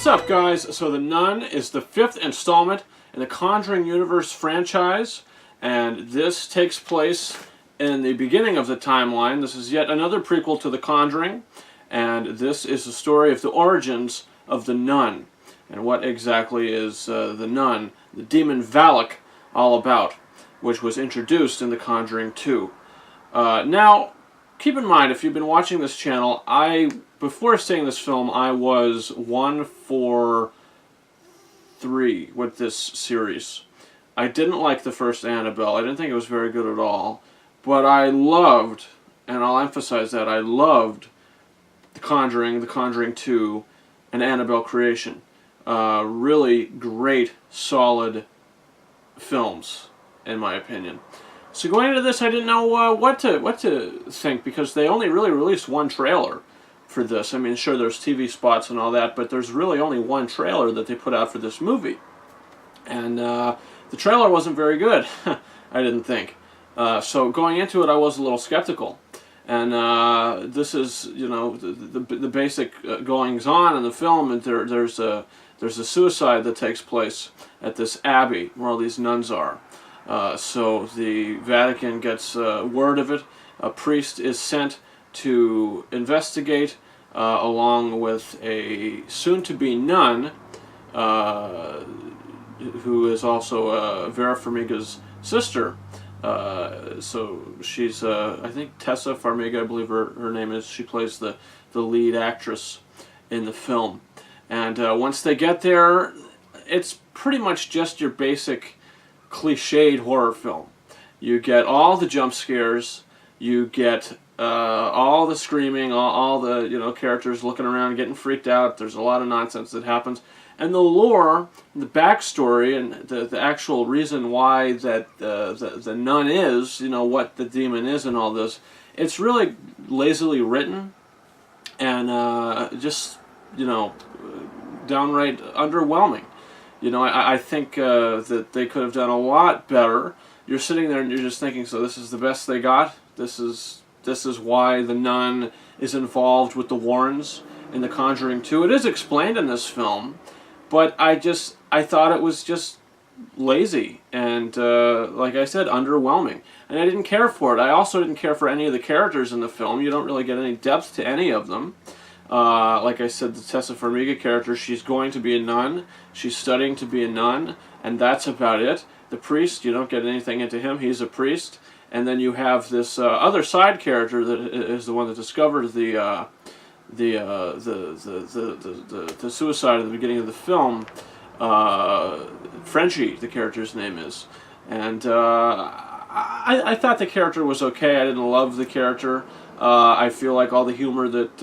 What's up, guys? So The Nun is the 5th installment in the Conjuring Universe franchise, and this takes place in the beginning of the timeline. This is yet another prequel to The Conjuring, and this is the story of the origins of the Nun. And what exactly is the Nun, the demon Valak, all about, which was introduced in The Conjuring 2. Now, keep in mind, if you've been watching this channel, before seeing this film, I was 1 for 3 with this series. I didn't like the first Annabelle. I didn't think it was very good at all. But I loved, and I'll emphasize that, I loved The Conjuring 2, and Annabelle Creation. Really great, solid films, in my opinion. So going into this, I didn't know what to think, because they only really released one trailer for this. I mean, sure, there's TV spots and all that, but there's really only one trailer that they put out for this movie. And the trailer wasn't very good, I didn't think. So going into it, I was a little skeptical. And this is, you know, the basic goings-on in the film, and there's a suicide that takes place at this abbey where all these nuns are. So the Vatican gets word of it. A priest is sent to investigate, along with a soon-to-be nun, who is also Vera Farmiga's sister. So she's, I think Tessa Farmiga, I believe her name is. She plays the lead actress in the film. And once they get there, it's pretty much just your basic cliched horror film. You get all the jump scares, you get all the screaming, all the characters looking around getting freaked out. There's a lot of nonsense that happens, and the lore, the backstory, and the actual reason why that the nun is, what the demon is, and all this. It's really lazily written, and just downright underwhelming. I think that they could have done a lot better. You're sitting there and you're just thinking, so this is the best they got? This is why the nun is involved with the Warrens in The Conjuring 2. It is explained in this film, but I thought it was just lazy and, like I said, underwhelming. And I didn't care for it. I also didn't care for any of the characters in the film. You don't really get any depth to any of them. Like I said, the Tessa Farmiga character, she's going to be a nun. She's studying to be a nun, and that's about it. The priest, you don't get anything into him. He's a priest. And then you have this other side character that is the one that discovered the suicide at the beginning of the film. Frenchie, the character's name is. And I thought the character was okay. I didn't love the character. I feel like all the humor that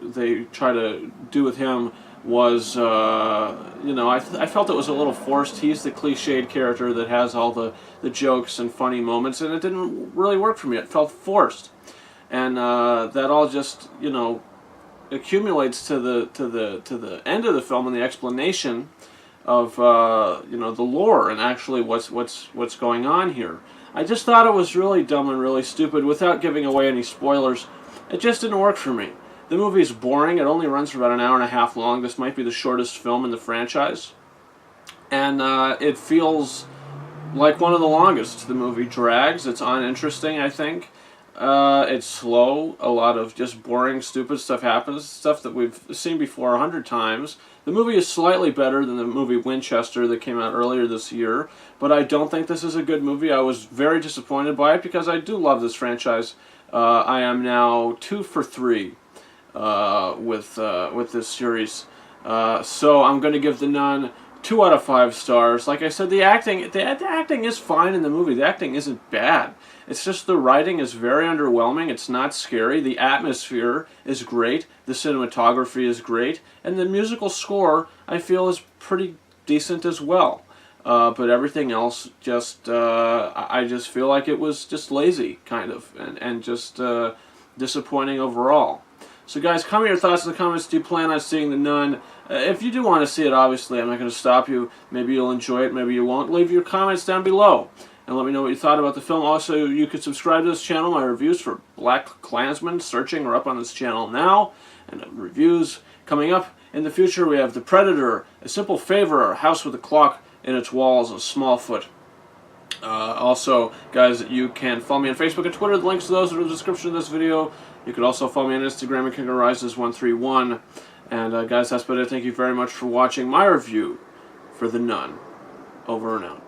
they try to do with him was, I felt it was a little forced. He's the cliched character that has all the jokes and funny moments, and it didn't really work for me. It felt forced, and that all just accumulates to the end of the film and the explanation of the lore and actually what's going on here. I just thought it was really dumb and really stupid. Without giving away any spoilers, it just didn't work for me. The movie is boring. It only runs for about an hour and a half long. This might be the shortest film in the franchise. And it feels like one of the longest. The movie drags. It's uninteresting, I think. It's slow. A lot of just boring, stupid stuff happens. Stuff that we've seen before 100 times. The movie is slightly better than the movie Winchester that came out earlier this year. But I don't think this is a good movie. I was very disappointed by it because I do love this franchise. I am now 2 for 3 with this series. So I'm going to give The Nun 2 out of 5 stars. Like I said, the acting is fine in the movie. The acting isn't bad. It's just the writing is very underwhelming. It's not scary. The atmosphere is great. The cinematography is great. And the musical score, I feel, is pretty decent as well. But everything else, I just feel like it was just lazy, kind of, and just disappointing overall. So guys, comment your thoughts in the comments. Do you plan on seeing The Nun? If you do want to see it, obviously, I'm not going to stop you. Maybe you'll enjoy it, maybe you won't. Leave your comments down below and let me know what you thought about the film. Also, you could subscribe to this channel. My reviews for Black Klansman Searching are up on this channel now, and reviews coming up In the future, we have The Predator, A Simple Favor, A House with a Clock in its Walls, A Smallfoot. Also, guys, you can follow me on Facebook and Twitter. The links to those are in the description of this video. You can also follow me on Instagram at KingOfRises131. And guys, that's about it. Thank you very much for watching my review for the Nun. Over and out.